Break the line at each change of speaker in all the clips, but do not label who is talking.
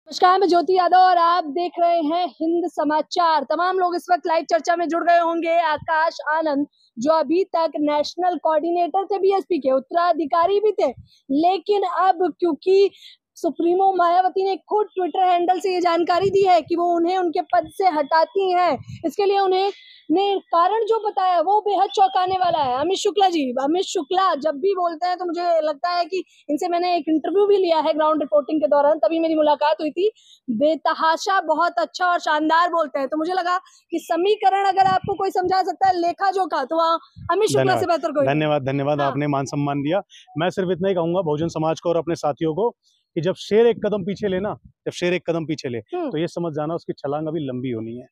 नमस्कार, मैं ज्योति यादव और आप देख रहे हैं हिंद समाचार। तमाम लोग इस वक्त लाइव चर्चा में जुड़ गए होंगे। आकाश आनंद जो अभी तक नेशनल कोऑर्डिनेटर थे बीएसपी के, उत्तराधिकारी भी थे, लेकिन अब क्योंकि सुप्रीमो मायावती ने खुद ट्विटर हैंडल से ये जानकारी दी है कि वो उन्हें उनके पद से हटाती हैं, इसके लिए उन्हें ने कारण जो बताया वो बेहद चौंकाने वाला है। अमित शुक्ला जब भी बोलते हैं तो मुझे लगता है कि इनसे मैंने एक इंटरव्यू भी लिया है ग्राउंड रिपोर्टिंग के दौरान, तभी मेरी मुलाकात हुई थी। बेतहाशा बहुत अच्छा और शानदार बोलते हैं, तो मुझे लगा कि समीकरण अगर आपको कोई समझा सकता है लेखा जोखा, तो अमित शुक्ला से बेहतर कोई नहीं।
धन्यवाद।
हाँ।
आपने मान सम्मान दिया। मैं सिर्फ इतना ही कहूंगा बहुजन समाज को और अपने साथियों को कि जब शेर एक कदम पीछे ले तो ये समझ जाना उसकी छलांग अभी लंबी होनी है।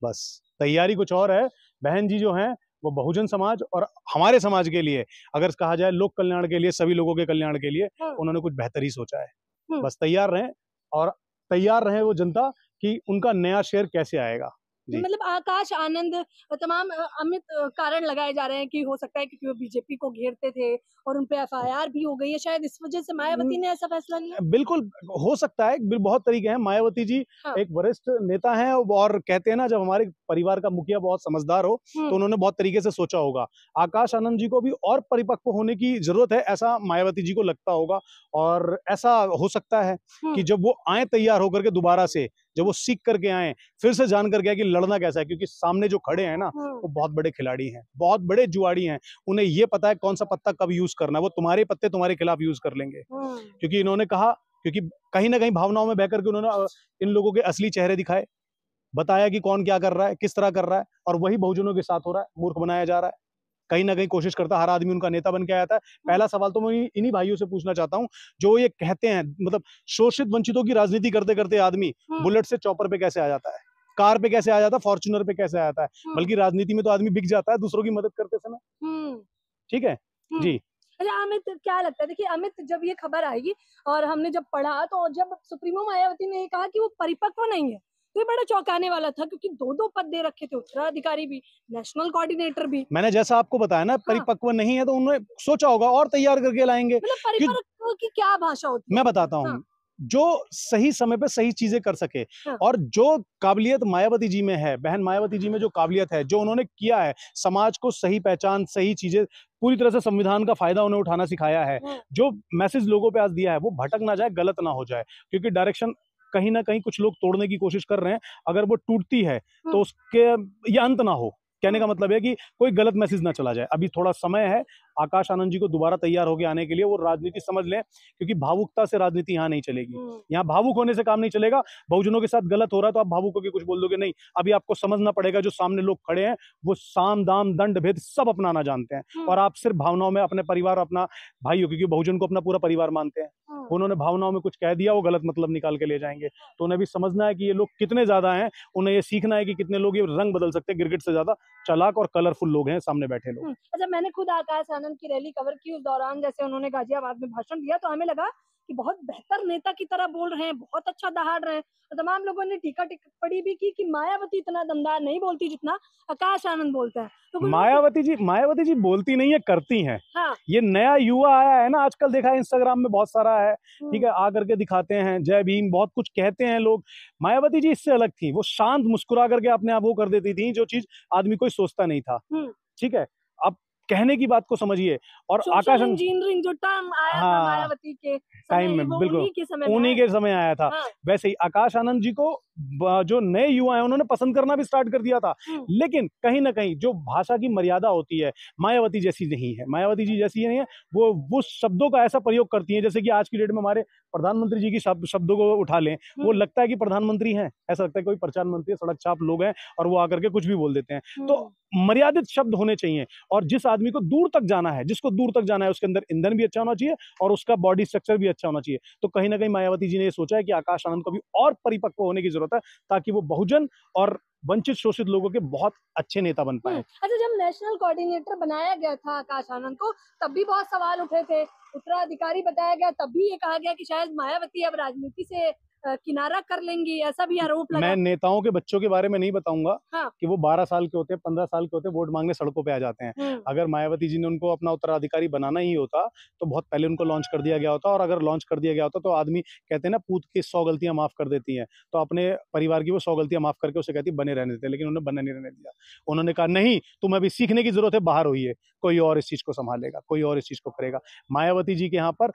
बस तैयारी कुछ और है। बहन जी जो हैं वो बहुजन समाज और हमारे समाज के लिए, अगर कहा जाए लोक कल्याण के लिए, सभी लोगों के कल्याण के लिए उन्होंने कुछ बेहतर ही सोचा है। बस तैयार रहें और तैयार रहें वो जनता कि उनका नया शेर कैसे आएगा।
मतलब आकाश आनंद तमाम अमित कारण लगाए जा रहे हैं कि हो सकता है क्योंकि वो बीजेपी को घेरते थे और उन पे एफआईआर भी हो गई है, शायद इस वजह से मायावती ने ऐसा फैसला लिया।
बिल्कुल हो सकता है, बहुत तरीके हैं। मायावती जी एक वरिष्ठ नेता हैं और कहते हैं ना, जब हमारे परिवार का मुखिया बहुत समझदार हो तो उन्होंने बहुत तरीके से सोचा होगा। आकाश आनंद जी को भी और परिपक्व होने की जरूरत है, ऐसा मायावती जी को लगता होगा। और ऐसा हो सकता है कि जब वो आए तैयार होकर के दोबारा से, जब वो सीख करके आए, फिर से जान करके आए कि लड़ना कैसा है, क्योंकि सामने जो खड़े हैं ना वो बहुत बड़े खिलाड़ी हैं, बहुत बड़े जुआड़ी हैं। उन्हें ये पता है कौन सा पत्ता कब यूज करना है। वो तुम्हारे पत्ते तुम्हारे खिलाफ यूज कर लेंगे, क्योंकि इन्होंने कहा, क्योंकि कहीं ना कहीं भावनाओं में बहकर के उन्होंने इन लोगों के असली चेहरे दिखाए, बताया कि कौन क्या कर रहा है, किस तरह कर रहा है, और वही बहुजनों के साथ हो रहा है। मूर्ख बनाया जा रहा है। कहीं ना कहीं कोशिश करता हर आदमी उनका नेता बन के आया था। पहला सवाल तो मैं इन्हीं भाइयों से पूछना चाहता हूं जो ये कहते हैं, मतलब शोषित वंचितों की राजनीति करते करते आदमी बुलेट से चॉपर पे कैसे आ जाता है, कार पे कैसे आ जाता है, फॉर्च्यूनर पे कैसे आ जाता है। बल्कि राजनीति में तो आदमी बिक जाता है दूसरों की मदद करते समय। ठीक है जी।
अच्छा अमित, क्या लगता है, देखिए अमित, जब ये खबर आई और हमने जब पढ़ा, तो जब सुप्रीमो मायावती ने ये कहा कि वो परिपक्व नहीं है, तो ये बड़ा चौंकाने वाला था, क्योंकि दो दो पद दे रखे थे, उत्तराधिकारी भी, नेशनल कोऑर्डिनेटर भी।
मैंने जैसा आपको बताया ना, परिपक्व नहीं है तो उन्होंने सोचा होगा और तैयार करके लाएंगे।
मतलब परिपक्व की क्या भाषा होती है?
मैं बताता हूँ। जो सही समय पे सही चीजें कर सके, और जो काबिलियत मायावती जी में है, बहन मायावती जी में जो काबिलियत है, जो उन्होंने किया है, समाज को सही पहचान, सही चीजें, पूरी तरह से संविधान का फायदा उन्हें उठाना सिखाया है, जो मैसेज लोगों पे आज दिया है वो भटक ना जाए, गलत ना हो जाए। क्योंकि डायरेक्शन कहीं ना कहीं कुछ लोग तोड़ने की कोशिश कर रहे हैं। अगर वो टूटती है तो उसके ये अंत ना हो। कहने का मतलब है कि कोई गलत मैसेज ना चला जाए। अभी थोड़ा समय है आकाश आनंद जी को दोबारा तैयार होकर आने के लिए। वो राजनीति समझ लें, क्योंकि भावुकता से राजनीति यहाँ नहीं चलेगी। यहाँ भावुक होने से काम नहीं चलेगा। बहुजनों के साथ गलत हो रहा है तो आप भावुक होकर कुछ बोल दोगे नहीं। अभी आपको समझना पड़ेगा जो सामने लोग खड़े हैं वो साम दाम दंड भेद सब अपनाना जानते हैं, और आप सिर्फ भावनाओं में अपने परिवार, अपना भाई हो, क्योंकि बहुजन को अपना पूरा परिवार मानते हैं। उन्होंने भावनाओं में कुछ कह दिया, वो गलत मतलब निकाल के ले जाएंगे। तो उन्हें भी समझना है कि ये लोग कितने ज्यादा हैं। उन्हें ये सीखना है कि कितने लोग ये रंग बदल सकते हैं। गिरगिट से ज्यादा चालाक और कलरफुल लोग हैं सामने बैठे लोग।
अच्छा, मैंने खुद आकाश आनंद की रैली कवर की। उस दौरान जैसे उन्होंने गाजियाबाद में भाषण दिया तो हमें लगा कि बहुत बेहतर नेता की तरह बोल रहे हैं, बहुत अच्छा दहाड़ रहे हैं। तो तमाम लोगों ने टीका टिप्पणी भी की कि मायावती इतना दमदार नहीं बोलती जितना आकाश आनंद बोलता है। तो
मायावती जी बोलती नहीं है, करती हैं। ये नया युवा आया है ना आजकल, देखा है इंस्टाग्राम में बहुत सारा है। ठीक है, आकर के दिखाते हैं जय भीम, बहुत कुछ कहते हैं लोग। मायावती जी इससे अलग थी। वो शांत मुस्कुरा करके अपने आप वो कर देती थी जो चीज आदमी कोई सोचता नहीं था। ठीक है, अब कहने की बात को समझिए। और आकाश
इंजीनियरिंग जो टर्म आया था मायावती के
टाइम में, बिल्कुल उन्हीं के समय आया था। वैसे ही आकाश आनंद जी को जो नए युवा हैं उन्होंने पसंद करना भी स्टार्ट कर दिया था। लेकिन कहीं ना कहीं जो भाषा की मर्यादा होती है मायावती जैसी नहीं है। मायावती जी जैसी नहीं है। वो शब्दों का ऐसा प्रयोग करती हैं जैसे कि आज की डेट में हमारे प्रधानमंत्री जी की शब्दों को उठा लें, वो लगता है कि प्रधानमंत्री हैं, ऐसा लगता है कोई प्रधानमंत्री, सड़क छाप लोग हैं और वो आकर के कुछ भी बोल देते हैं। तो मर्यादित शब्द होने चाहिए। और जिस आदमी को दूर तक जाना है, जिसको दूर तक जाना है, उसके अंदर ईंधन भी अच्छा होना चाहिए और उसका बॉडी स्ट्रक्चर भी अच्छा होना चाहिए। तो कहीं ना कहीं मायावती जी ने ये सोचा है कि आकाश आनंद को भी और परिपक्व होने की जरूरत है, ताकि वो बहुजन और वंचित शोषित लोगों के बहुत अच्छे नेता बन पाए।
अच्छा, जब नेशनल कोऑर्डिनेटर बनाया गया था आकाश आनंद को, तब भी बहुत सवाल उठे थे। उत्तराधिकारी बताया गया, तब भी ये कहा गया कि शायद मायावती अब राजनीति से किनारा कर लेंगी, ऐसा भी आरोप लगा।
मैं नेताओं के बच्चों के बारे में नहीं बताऊंगा
हाँ।
कि वो 12 साल के होते हैं, 15 साल के होते हैं, वोट मांगने सड़कों पे आ जाते हैं। अगर मायावती जी ने उनको अपना उत्तराधिकारी बनाना ही होता तो बहुत पहले उनको लॉन्च कर दिया गया होता, और अगर लॉन्च कर दिया गया होता तो आदमी कहते हैं ना, पूत की 100 गलतियां माफ कर देती हैं, तो अपने परिवार की वो 100 गलतियां माफ करके उसे कहती बने रहने देते, लेकिन उन्होंने बनने नहीं रहने दिया। उन्होंने कहा नहीं, तुम्हें अभी सीखने की जरूरत है, बाहर होइए, कोई और इस चीज को संभालेगा, कोई और इस चीज को करेगा। मायावती जी के यहाँ पर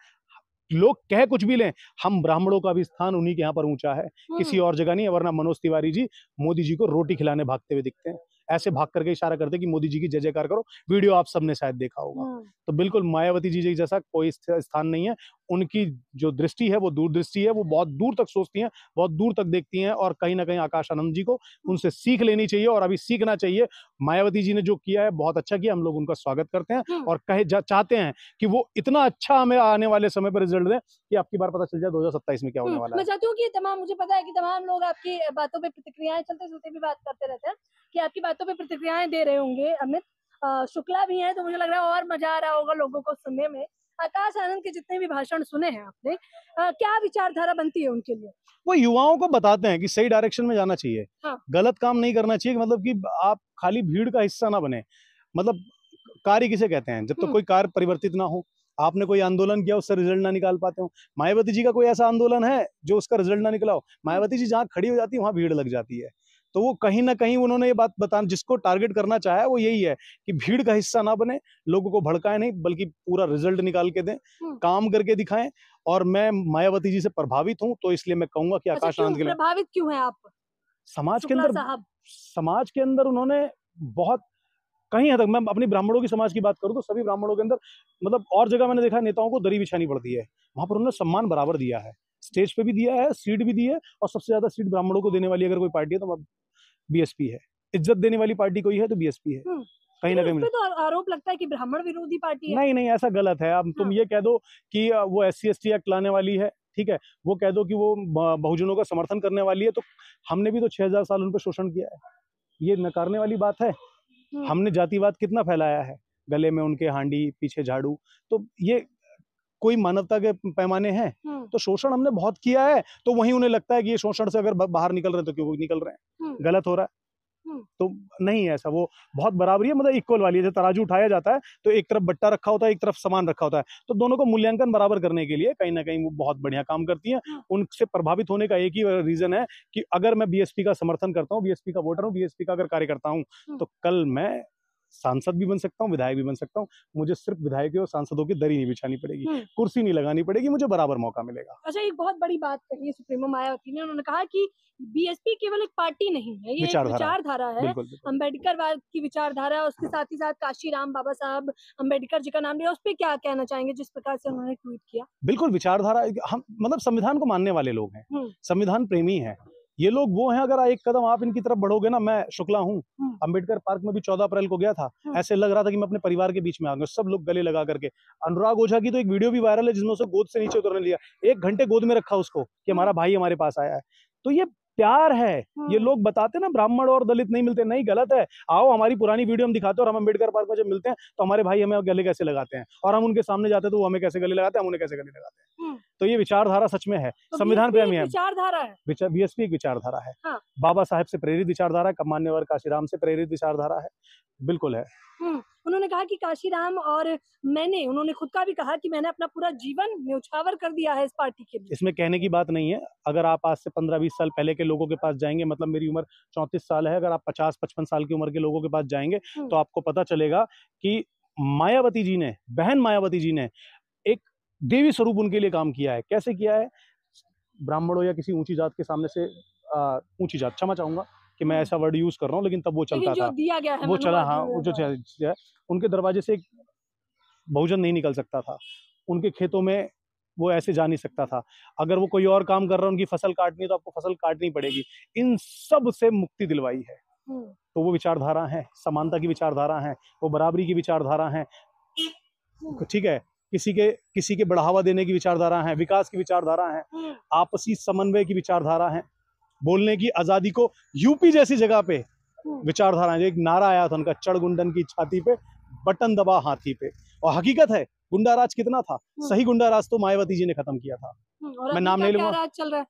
लोग कहे कुछ भी लें, हम ब्राह्मणों का भी स्थान उन्हीं के यहाँ पर ऊंचा है, किसी और जगह नहीं है। वरना मनोज तिवारी जी मोदी जी को रोटी खिलाने भागते हुए दिखते हैं, ऐसे भाग करके इशारा करते कि मोदी जी की जय जयकार करो। वीडियो आप सबने शायद देखा होगा। तो बिल्कुल मायावती जी जैसा कोई स्थान नहीं है। उनकी जो दृष्टि है वो दूरदृष्टि है, वो बहुत दूर तक सोचती हैं, बहुत दूर तक देखती हैं, और कहीं ना कहीं आकाश आनंद जी को उनसे सीख लेनी चाहिए, और अभी सीखना चाहिए। मायावती जी ने जो किया है बहुत अच्छा किया, हम लोग उनका स्वागत करते हैं और चाहते हैं कि वो इतना अच्छा हमें आने वाले समय पर रिजल्ट दें कि आपकी बार पता चल जाए 2027 में क्या होने वाला है।
मैं चाहती हूँ कि तमाम, मुझे पता है कि तमाम लोग आपकी बातों पे प्रतिक्रियाएं, चलते चलते भी बात करते रहते हैं, कि आपकी बातों पे प्रतिक्रियाएं दे रहे होंगे। अमित शुक्ला भी हैं, तो मुझे लग रहा है और मजा आ रहा होगा लोगों को सुनने में। आकाश आनंद के जितने भी भाषण सुने हैं आपने, क्या विचारधारा बनती है उनके लिए?
वो युवाओं को बताते हैं कि सही डायरेक्शन में जाना चाहिए।
हाँ।
गलत काम नहीं करना चाहिए, मतलब कि आप खाली भीड़ का हिस्सा ना बने। मतलब कार्य किसे कहते हैं, जब तक कोई कार्य परिवर्तित ना हो। आपने कोई आंदोलन किया, उससे रिजल्ट ना निकाल पाते हो। मायावती जी का कोई ऐसा आंदोलन है जो उसका रिजल्ट ना निकला हो? मायावती जी जहाँ खड़ी हो जाती है वहां भीड़ लग जाती है। तो वो कहीं ना कहीं उन्होंने ये बात बताना, जिसको टारगेट करना चाहा है वो यही है कि भीड़ का हिस्सा ना बने, लोगों को भड़काए नहीं, बल्कि पूरा रिजल्ट निकाल के दें, काम करके दिखाएं। और मैं मायावती जी से प्रभावित हूं, तो इसलिए मैं कहूंगा कि आकाश आनंद के लिए।
प्रभावित क्यों हैं आप?
समाज के अंदर उन्होंने बहुत, कहीं हद तक मैं अपनी ब्राह्मणों की समाज की बात करूं तो सभी ब्राह्मणों के अंदर, मतलब और जगह मैंने देखा नेताओं को दरी बिछानी पड़ती है, वहां पर उन्होंने सम्मान बराबर दिया है, स्टेज पे भी दिया है, सीट भी दी है। और सबसे ज्यादा सीट ब्राह्मणों को देने वाली अगर कोई पार्टी है तो बीएसपी है। इज्जत देने वाली पार्टी कोई है तो बीएसपी है। कहीं ना कहीं
तो आरोप लगता है कि ब्राह्मण विरोधी पार्टी है।
नहीं, ऐसा गलत है। अब तुम ये कह दो कि वो SC/ST एक्ट लाने वाली है, ठीक है, वो कह दो कि वो बहुजनों का समर्थन करने वाली है, तो हमने भी तो 6000 साल उन पर शोषण किया है, ये नकारने वाली बात है। हमने जातिवाद कितना फैलाया है, गले में उनके हांडी, पीछे झाड़ू, तो ये कोई मानवता के पैमाने हैं? तो शोषण हमने बहुत किया है, तो वहीं उन्हें लगता है कि ये शोषण से अगर बाहर निकल रहे हैं तो क्यों निकल रहे हैं, गलत हो रहा है। तो नहीं ऐसा, वो बहुत बराबरी है, मतलब इक्वल वाली है। जब तराजू उठाया जाता है तो एक तरफ बट्टा रखा होता है, एक तरफ सामान रखा होता है, तो दोनों को मूल्यांकन बराबर करने के लिए कहीं ना कहीं वो बहुत बढ़िया काम करती हैं। उनसे प्रभावित होने का एक ही रीजन है कि अगर मैं बीएसपी का समर्थन करता हूँ, बीएसपी का वोटर हूँ, बीएसपी का अगर कार्यकर्ता हूँ, तो कल मैं सांसद भी बन सकता हूँ, विधायक भी बन सकता हूँ। मुझे सिर्फ विधायकों और सांसदों की दरी नहीं बिछानी पड़ेगी, कुर्सी नहीं लगानी पड़ेगी, मुझे बराबर मौका मिलेगा।
अच्छा, एक बहुत बड़ी बात कही है सुप्रीमो मायावती ने, उन्होंने कहा कि बीएसपी केवल एक पार्टी नहीं है, ये एक विचारधारा है। अम्बेडकर की विचारधारा, उसके साथ ही साथ काशीराम बाबा साहब अम्बेडकर जी का नाम लिया, उस पर क्या कहना चाहेंगे जिस प्रकार से उन्होंने ट्वीट किया?
बिल्कुल विचारधारा, हम मतलब संविधान को मानने वाले लोग हैं, संविधान प्रेमी हैं ये लोग, वो हैं। अगर एक कदम आप इनकी तरफ बढ़ोगे ना, मैं शुक्ला हूँ, अंबेडकर पार्क में भी 14 अप्रैल को गया था, ऐसे लग रहा था कि मैं अपने परिवार के बीच में आ गया, सब लोग गले लगा करके। अनुराग ओझा की तो एक वीडियो भी वायरल है जिसमें उसे गोद से नीचे उतरने लिया, 1 घंटे गोद में रखा उसको कि हमारा भाई हमारे पास आया है। तो ये प्यार है। ये लोग बताते ना ब्राह्मण और दलित नहीं मिलते, नहीं, गलत है। आओ हमारी पुरानी वीडियो हम दिखाते हैं, और हम अम्बेडकर पार्क में जब मिलते हैं तो हमारे भाई हमें गले कैसे लगाते हैं, और हम उनके सामने जाते हैं तो वो हमें कैसे गले लगाते हैं, हम उन्हें कैसे गले लगाते हैं। तो ये विचारधारा सच में है, तो संविधान प्रेमी है,
विचारधारा है,
बीएसपी एक विचारधारा है। बाबा साहेब से प्रेरित विचारधारा है, मान्यवर काशीराम से प्रेरित विचारधारा है, बिल्कुल है।
उन्होंने कहा कि काशीराम और उन्होंने खुद का भी कहा कि मैंने अपना पूरा जीवन न्यौछावर कर दिया है इस पार्टी के लिए।
इसमें कहने की बात नहीं है। अगर आप आज से 15-20 साल पहले के लोगों के पास जाएंगे, मतलब मेरी उम्र 34 साल है, अगर आप 50-55 साल की उम्र के लोगों के पास जाएंगे तो आपको पता चलेगा कि मायावती जी ने, बहन मायावती जी ने एक देवी स्वरूप उनके लिए काम किया है। कैसे किया है? ब्राह्मणों या किसी ऊंची जात के सामने से, ऊंची जात, क्षमा चाहूंगा कि मैं ऐसा वर्ड यूज कर रहा हूँ, लेकिन तब वो चलता था,
दिया गया है,
वो चला, हाँ, जो उनके दरवाजे से एक बहुजन नहीं निकल सकता था, उनके खेतों में वो ऐसे जा नहीं सकता था। अगर वो कोई और काम कर रहा है, उनकी फसल काटनी है तो आपको फसल काटनी पड़ेगी। इन सब से मुक्ति दिलवाई है। तो वो विचारधारा है, समानता की विचारधारा है, वो बराबरी की विचारधारा है, ठीक है, किसी के बढ़ावा देने की विचारधारा है, विकास की विचारधारा है, आपसी समन्वय की विचारधारा है, बोलने की आजादी को यूपी जैसी जगह पे विचारधारा है। एक नारा आया था उनका, चढ़ गुंडन की छाती पे, बटन दबा हाथी पे। और हकीकत है, गुंडा राज कितना था, सही गुंडा राज तो मायावती जी ने खत्म किया था।
मैं नाम नहीं लूंगा। चल रहा है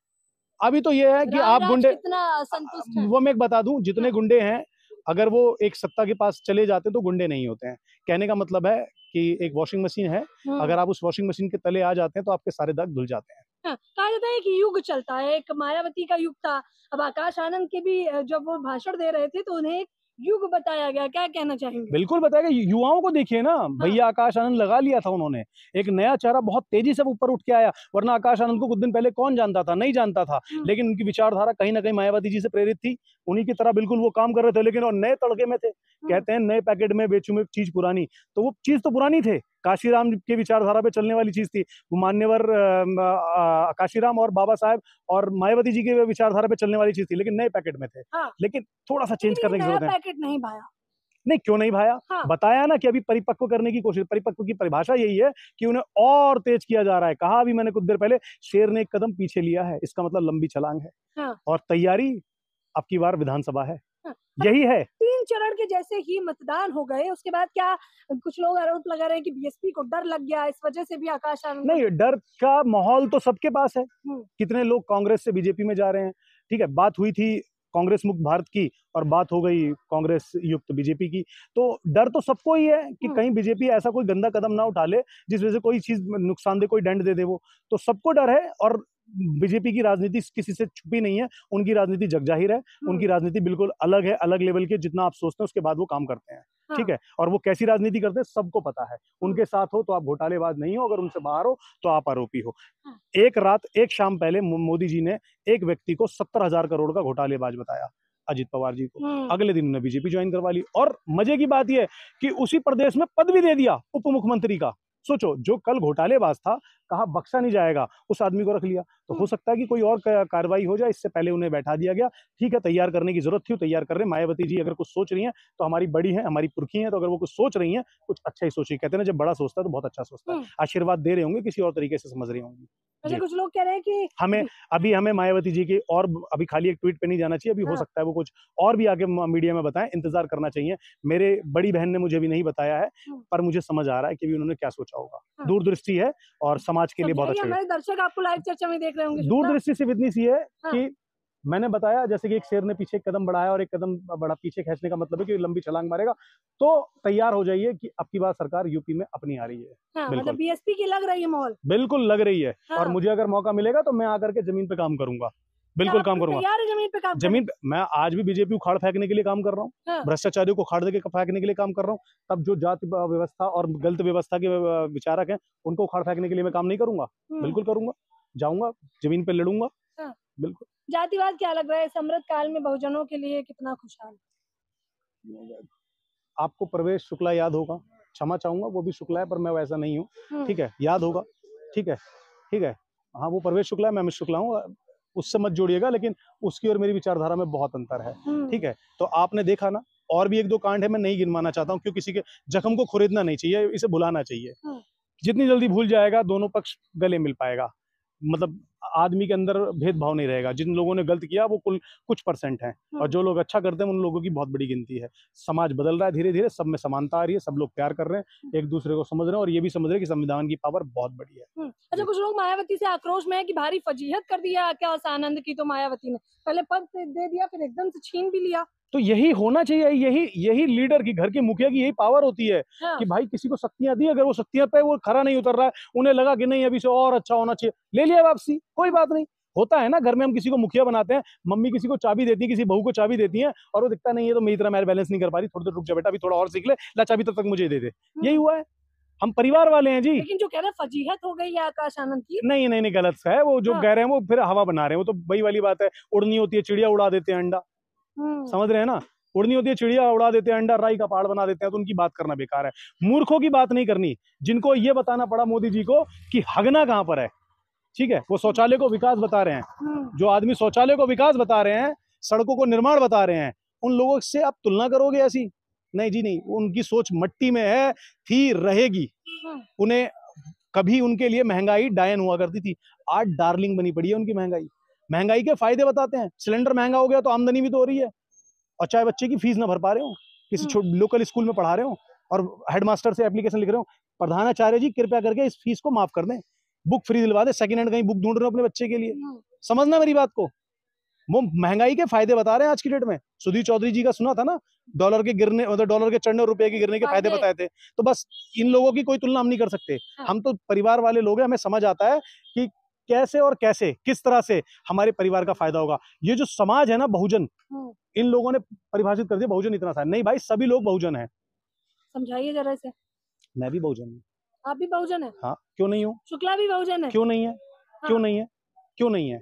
अभी तो ये है कि आप
राज
गुंडे,
कितना संतुष्ट है?
वो मैं एक बता दूं, जितने गुंडे हैं अगर वो एक सत्ता के पास चले जाते तो गुंडे नहीं होते हैं। कहने का मतलब है कि एक वॉशिंग मशीन है, अगर आप उस वॉशिंग मशीन के तले आ जाते हैं तो आपके सारे दाग धुल जाते हैं।
हाँ, कहा जाता है कि युग चलता है, एक मायावती का युग था, अब आकाश आनंद के भी जब वो भाषण दे रहे थे तो उन्हें एक युग बताया गया, क्या कहना चाहेंगे?
बिल्कुल बताएगा, युवाओं को देखिए ना, भैया आकाश आनंद लगा लिया था उन्होंने, एक नया चेहरा बहुत तेजी से ऊपर उठ के आया, वरना आकाश आनंद को कुछ दिन पहले कौन जानता था, नहीं जानता था, लेकिन उनकी विचारधारा कहीं ना कहीं मायावती जी से प्रेरित थी, उन्हीं की तरह बिल्कुल वो काम कर रहे थे, लेकिन वो नए तड़के में थे। कहते हैं नए पैकेट में बेचू में चीज पुरानी, तो वो चीज तो पुरानी थे, काशीराम की विचारधारा पे चलने वाली चीज थी वो, मान्यवर काशीराम और बाबा साहेब और मायावती जी के विचारधारा पे चलने वाली चीज थी, लेकिन नए पैकेट में थे। लेकिन थोड़ा सा चेंज करने की जरूरत है।
पैकेट नहीं भाया,
नहीं क्यों नहीं भाया? बताया ना कि अभी परिपक्व करने की कोशिश, परिपक्व की परिभाषा यही है कि उन्हें और तेज किया जा रहा है। कहा अभी मैंने कुछ देर पहले, शेर ने एक कदम पीछे लिया है, इसका मतलब लंबी छलांग है। और तैयारी अब की बार विधानसभा है, यही है।
3 चरण के जैसे ही मतदान हो गए, उसके बाद क्या कुछ लोग आरोप लगा रहे हैं कि बीएसपी को डर लग गया, इस वजह से भी आकाश आनंद?
नहीं, डर का माहौल तो सबके पास है। कितने लोग कांग्रेस से बीजेपी में जा रहे हैं, ठीक है, बात हुई थी कांग्रेस मुक्त भारत की और बात हो गई कांग्रेस युक्त बीजेपी की, तो डर तो सबको ही है कि कहीं बीजेपी ऐसा कोई गंदा कदम ना उठा ले जिस वजह से कोई चीज नुकसानदेह, कोई दंड दे दे, वो तो सबको डर है। और बीजेपी की राजनीति किसी से छुपी नहीं है, उनकी राजनीति जगजाहिर है, उनकी राजनीति बिल्कुल अलग है, अलग लेवल के, जितना आप सोचते हैं उसके बाद वो काम करते हैं। ठीक है, और वो कैसी राजनीति करते हैं सबको पता है। उनके साथ हो तो आप घोटालेबाज नहीं हो, अगर उनसे बाहर हो तो आप आरोपी हो। एक रात, एक शाम पहले मोदी जी ने एक व्यक्ति को 70,000 करोड़ का घोटालेबाज बताया, अजित पवार जी को, अगले दिन उन्होंने बीजेपी ज्वाइन करवा ली। और मजे की बात यह कि उसी प्रदेश में पद भी दे दिया उप मुख्यमंत्री का। सोचो, जो कल घोटालेबाज था, कहा बख्शा नहीं जाएगा, उस आदमी को रख लिया। तो हो सकता है कि कोई और कार्रवाई हो जाए, इससे पहले उन्हें बैठा दिया गया। ठीक है, तैयार करने की जरूरत थी, तैयार कर रहे हैं। मायावती जी अगर कुछ सोच रही हैं तो हमारी बड़ी है, हमारी पुरखी है, तो अगर वो कुछ सोच रही हैं, कुछ अच्छा ही सोची। कहते हैं ना, जब बड़ा सोचता है तो बहुत अच्छा सोचता है। आशीर्वाद दे रहे होंगे, किसी और तरीके से समझ रही होंगी।
अच्छा, कुछ लोग कह रहे हैं कि
हमें मायावती जी के, और अभी खाली एक ट्वीट पे नहीं जाना चाहिए, अभी हो सकता है वो कुछ और भी आगे मीडिया में बताएं, इंतजार करना चाहिए। मेरे बड़ी बहन ने मुझे भी नहीं बताया है, पर मुझे समझ आ रहा है कि भी उन्होंने क्या सोचा होगा। दूरदृष्टि है और समाज के लिए बहुत अच्छा है।
हमारे दर्शक आपको लाइव चर्चा में देख रहे होंगे।
दूरदृष्टि सिर्फ इतनी सी है कि मैंने बताया, जैसे कि एक शेर ने पीछे एक कदम बढ़ाया और एक कदम बड़ा पीछे खींचने का मतलब है कि लंबी छलांग मारेगा, तो तैयार हो जाइए कि अब की बार सरकार यूपी में अपनी आ रही है।
मतलब बीएसपी की लग रही है माहौल,
बिल्कुल लग रही है। और मुझे अगर मौका मिलेगा तो मैं आकर के जमीन पे काम करूंगा, बिल्कुल काम करूंगा।
जमीन पे काम?
जमीन पे मैं आज भी बीजेपी उखाड़ फेंकने के लिए काम कर रहा हूँ, भ्रष्टाचारियों को उखाड़ के फेंकने के लिए काम कर रहा हूँ। तब जो जाति व्यवस्था और गलत व्यवस्था के विचारक हैं, उनको उखाड़ फेंकने के लिए मैं काम नहीं करूंगा, बिल्कुल करूंगा, जाऊंगा जमीन पे लड़ूंगा। बिल्कुल।
जातिवाद क्या लग रहा है समृद्ध काल में बहुजनों के लिए कितना खुशहाल?
आपको प्रवेश शुक्ला याद होगा, क्षमा चाहूंगा, वो भी शुक्ला है पर मैं वैसा नहीं हूँ, ठीक है, याद होगा, ठीक है, ठीक है, हाँ वो प्रवेश शुक्ला है, मैं अमित शुक्ला हूँ, उससे मत जोड़िएगा, लेकिन उसकी और मेरी विचारधारा में बहुत अंतर है। ठीक है, तो आपने देखा ना, और भी एक दो कांड है, मैं नहीं गिनवाना चाहता हूँ, क्योंकि किसी के जख्म को खुरेदना नहीं चाहिए, इसे भुलाना चाहिए। जितनी जल्दी भूल जाएगा, दोनों पक्ष गले मिल पाएगा, मतलब आदमी के अंदर भेदभाव नहीं रहेगा। जिन लोगों ने गलत किया वो कुछ परसेंट हैं, और जो लोग अच्छा करते हैं उन लोगों की बहुत बड़ी गिनती है। समाज बदल रहा है धीरे धीरे, सब में समानता आ रही है, सब लोग प्यार कर रहे हैं, एक दूसरे को समझ रहे हैं, और ये भी समझ रहे हैं कि संविधान की पावर बहुत बड़ी है।
अच्छा, कुछ लोग मायावती से आक्रोश में है कि भारी फजीहत कर दिया आकाश आनंद की, तो मायावती ने पहले पद दे दिया, फिर एकदम से छीन भी लिया।
तो यही होना चाहिए, यही लीडर की, घर के मुखिया की यही पावर होती है कि भाई किसी को शक्तियां दी, अगर वो शक्तियां पे वो खरा नहीं उतर रहा है, उन्हें लगा कि नहीं अभी से और अच्छा होना चाहिए, ले लिया वापसी, कोई बात नहीं। होता है ना, घर में हम किसी को मुखिया बनाते हैं, मम्मी किसी को चाबी देती है, किसी बहू को चाबी देती है, और वो दिखता नहीं है तो मेरी तरह मैं बैलेंस नहीं कर पा रही, थोड़ी देर रुक जा बेटा, अभी थोड़ा और सीख ले, ला चाबी तब तक मुझे दे दे। यही हुआ है, हम परिवार वाले हैं जी।
लेकिन जो कह रहे हैं फजीहत हो गई है आकाश आनंद की,
नहीं नहीं नहीं, गलत है वो जो कह रहे हैं, वो फिर हवा बना रहे हैं, वो तो वही वाली बात है, उड़नी होती है चिड़िया उड़ा देते हैं अंडा, समझ रहे हैं ना, उड़नी होती है चिड़िया उड़ा देते हैं अंडा, राई का पहाड़ बना देते हैं, तो उनकी बात करना बेकार है। मूर्खों की बात नहीं करनी, जिनको ये बताना पड़ा मोदी जी को कि हगना कहां पर है, ठीक है, वो शौचालय को विकास बता रहे हैं, जो आदमी शौचालय को विकास बता रहे हैं, सड़कों को निर्माण बता रहे हैं, उन लोगों से आप तुलना करोगे ऐसी? नहीं जी नहीं, उनकी सोच मट्टी में है, थी, रहेगी। उन्हें कभी उनके लिए महंगाई डायन हुआ करती थी, आज डार्लिंग बनी पड़ी है उनकी महंगाई। महंगाई के फायदे बताते हैं, सिलेंडर महंगा हो गया तो आमदनी भी तो हो रही है, और चाहे बच्चे की फीस ना भर पा रहे हो, किसी लोकल स्कूल में पढ़ा रहे हो और हेडमास्टर से एप्लीकेशन लिख रहे हो, प्रधानाचार्य जी कृपया करके इस फीस को माफ कर दें, बुक फ्री दिलवा दे, सेकंड हैंड कहीं बुक ढूंढ रहे हो अपने बच्चे के लिए, समझना मेरी बात को। वो महंगाई के फायदे बता रहे हैं आज की डेट में। सुधीर चौधरी जी का सुना था ना, डॉलर के गिरने, मतलब डॉलर के चढ़ने और रुपए के गिरने के फायदे बताए थे। तो बस इन लोगों की कोई तुलना हम नहीं कर सकते। हम तो परिवार वाले लोग हैं, हमें समझ आता है कि कैसे और कैसे किस तरह से हमारे परिवार का फायदा होगा। ये जो समाज है ना बहुजन, इन लोगों ने परिभाषित कर दिया बहुजन इतना सा। नहीं भाई, सभी लोग बहुजन है।
समझाइए जरा से।
मैं भी बहुजन हूँ।
आप भी बहुजन है?
हाँ, क्यों नहीं हूँ?
शुक्ला भी बहुजन है?
क्यों नहीं है? क्यों नहीं है? क्यों नहीं है?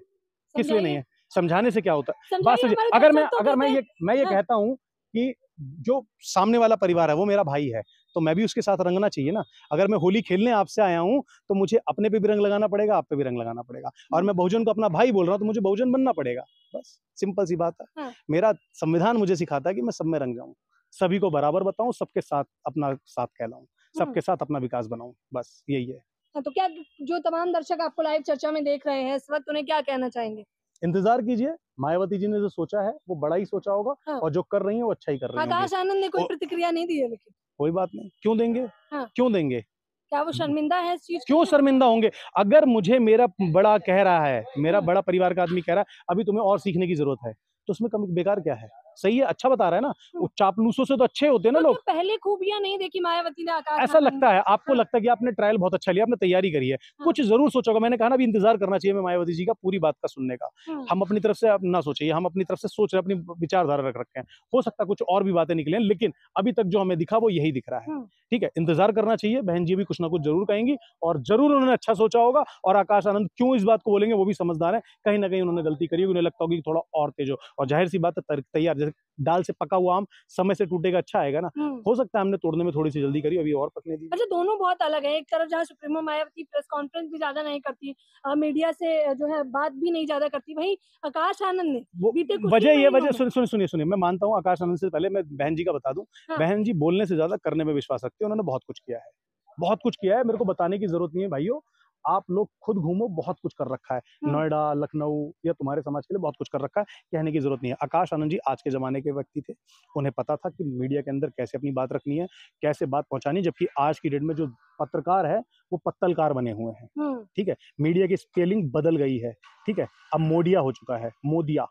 किस लिए नहीं है? समझाने से क्या होता है? बात समझिए। अगर मैं ये कहता हूँ कि जो सामने वाला परिवार है वो मेरा भाई है, तो मैं भी उसके साथ रंगना चाहिए ना। अगर मैं होली खेलने आपसे आया हूँ तो मुझे अपने पे भी रंग लगाना पड़ेगा, आप पे भी रंग लगाना पड़ेगा। और मैं बहुजन को अपना भाई बोल रहा हूँ तो मुझे बहुजन बनना पड़ेगा। बस सिंपल सी बात है। मेरा संविधान मुझे सिखाता है कि मैं सब में रंग जाऊँ, सभी को बराबर बताऊं, सबके साथ अपना साथ कहलाऊं, सबके साथ अपना विकास बनाऊं, बस यही है।
तो क्या जो तमाम दर्शक आपको लाइव चर्चा में देख रहे हैं इस वक्त, उन्हें क्या कहना चाहेंगे?
इंतजार कीजिए, मायावती जी ने जो सोचा है वो बड़ा ही सोचा होगा। और जो कर रही है वो अच्छा ही कर रही है।
आकाश आनंद ने कोई प्रतिक्रिया नहीं दी है, लेकिन
कोई बात नहीं, क्यों देंगे? क्यों देंगे?
क्या वो शर्मिंदा है इस चीज?
क्यों शर्मिंदा होंगे? अगर मुझे मेरा बड़ा कह रहा है, मेरा बड़ा परिवार का आदमी कह रहा है अभी तुम्हें और सीखने की जरूरत है, तो उसमें कम बेकार क्या है? सही है, अच्छा बता रहा है ना। वो चापलूसों से तो अच्छे होते हैं ना लोग।
पहले खूबियां नहीं देखी मायावती ने आकाश?
ऐसा लगता है आपको, लगता है कि आपने ट्रायल बहुत अच्छा लिया, आपने तैयारी करी है, कुछ जरूर सोचा होगा। मैंने कहा ना, अभी इंतजार करना चाहिए मैं मायावती जी का पूरी बात का सुनने का। हम अपनी तरफ से ना सोचिए, हम अपनी तरफ से सोच रहे, अपनी विचारधारा रख रखे हैं। हो सकता है कुछ और भी बातें निकले, लेकिन अभी तक जो हमें दिखा वो यही दिख रहा है। ठीक है, इंतजार करना चाहिए। बहन जी भी कुछ ना कुछ जरूर कहेंगी और जरूर उन्होंने अच्छा सोचा होगा। और आकाश आनंद क्यों इस बात को बोलेंगे, वो भी समझदार है। कहीं ना कहीं उन्होंने गलती करी होगी, उन्हें लगता होगा कि थोड़ा और तेज हो। और जाहिर सी बात है, तैयार जैसे दाल से पका हुआ आम समय से टूटेगा, अच्छा आएगा ना। हो सकता है हमने तोड़ने में थोड़ी सी जल्दी करी, अभी और पकने दी।
अच्छा, दोनों बहुत अलग है। एक तरफ जहाँ सुप्रीमो मायावती प्रेस कॉन्फ्रेंस भी ज्यादा नहीं करती, मीडिया से जो है बात भी नहीं ज्यादा करती, वहीं आकाश आनंद ने
वजह सुनिए, मैं मानता हूँ आकाश आनंद से पहले मैं बहन जी का बता दूं। बहन जी बोलने से ज्यादा करने में विश्वास रखती है। उन्होंने बहुत कुछ किया है, बहुत कुछ किया है। मेरे को बताने की जरूरत नहीं है भाइयों, आप लोग खुद घूमो, बहुत कुछ कर रखा है। नोएडा, लखनऊ या तुम्हारे समाज के लिए बहुत कुछ कर रखा है, कहने की जरूरत नहीं है। आकाश आनंद जी आज के जमाने के व्यक्ति थे, उन्हें पता था कि मीडिया के अंदर कैसे अपनी बात रखनी है, कैसे बात पहुंचानी। जबकि आज की डेट में जो पत्रकार है वो पत्तलकार बने हुए हैं। ठीक है, मीडिया की स्पेलिंग बदल गई है। ठीक है, अब मोडिया हो चुका है, मोदिया,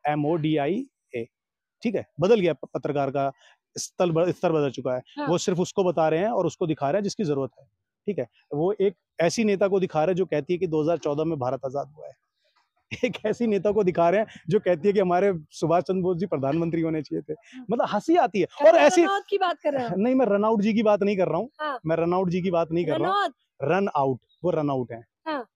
MODIA। ठीक है, बदल गया पत्रकार का स्तर बदल चुका है। वो सिर्फ उसको बता रहे हैं और उसको दिखा रहे हैं जिसकी जरूरत है। ठीक है, वो एक ऐसी नेता को दिखा रहे हैं जो कहती है कि 2014 में भारत आजाद हुआ है। एक ऐसी नेता को दिखा रहे हैं जो कहती है कि हमारे सुभाष चंद्र बोस जी प्रधानमंत्री होने चाहिए थे। मतलब हंसी आती है। और ऐसी
की बात कर रहे हैं?
नहीं, मैं रनआउट जी की बात नहीं कर रहा हूँ। मैं रनआउट जी की बात नहीं कर रहा हूँ। रन आउट, वो रन आउट है।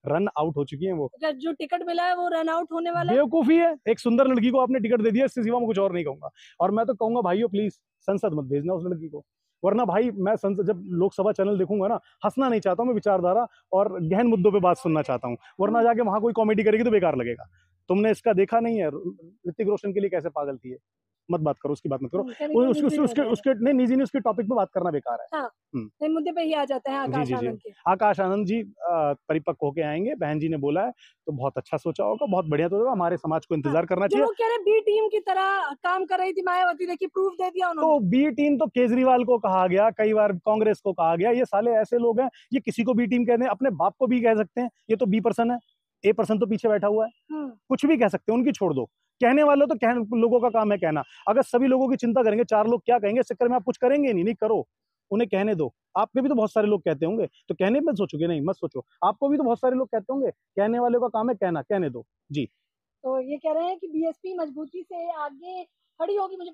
रन आउट हो चुकी है वो।
जो टिकट मिला है वो रन आउट होने वाला है।
बेवकूफी है, एक सुंदर लड़की को आपने टिकट दे दिया, इससे सिवा मैं कुछ और नहीं कहूंगा। और मैं तो कहूंगा भाइयों प्लीज संसद मत भेजना उस लड़की को, वरना भाई मैं संसद जब लोकसभा चैनल देखूंगा ना, हंसना नहीं चाहता हूं मैं, विचारधारा और गहन मुद्दों पे बात सुनना चाहता हूं। वरना जाके वहां कोई कॉमेडी करेगी तो बेकार लगेगा। तुमने इसका देखा नहीं है, ऋतिक रोशन के लिए कैसे पागल थी है। मत बात करो उसकी, बात मत करो। उसके नहीं, निजी नहीं, उसके टॉपिक पे बात करना बेकार है।
हाँ, मुद्दे पे ही आ जाते हैं आकाश आनंद के।
आकाश आनंद जी परिपक्व होके आएंगे, बहन जी ने बोला है तो बहुत अच्छा सोचा होगा, बहुत बढ़िया तो होगा। हमारे समाज को इंतजार करना चाहिए।
वो कह रहे बी टीम की तरह काम कर रही थी मायावती, देखिए प्रूफ दे दिया उन्होंने।
तो बी टीम तो केजरीवाल को कहा गया, कई बार कांग्रेस को कहा गया। ये साले ऐसे लोग हैं, ये किसी को बी टीम कहते हैं, अपने बाप को भी कह सकते हैं ये तो B% है, A% तो पीछे बैठा हुआ है। कुछ भी कह सकते हैं, उनकी छोड़ दो। कहने वाले तो लोगों का काम है कहना। अगर सभी लोगों की चिंता करेंगे, 4 लोग क्या कहेंगे इस चक्कर में आप कुछ करेंगे नहीं करो, उन्हें कहने दो। आपके भी तो बहुत सारे लोग कहते होंगे, तो कहने में सोचोगे नहीं, मत सोचो। आपको भी तो बहुत सारे लोग कहते होंगे, कहने वाले का काम है कहना, कहने दो जी।
तो ये कह रहे हैं कि बीएसपी मजबूती से आगे खड़ी होगी। मुझे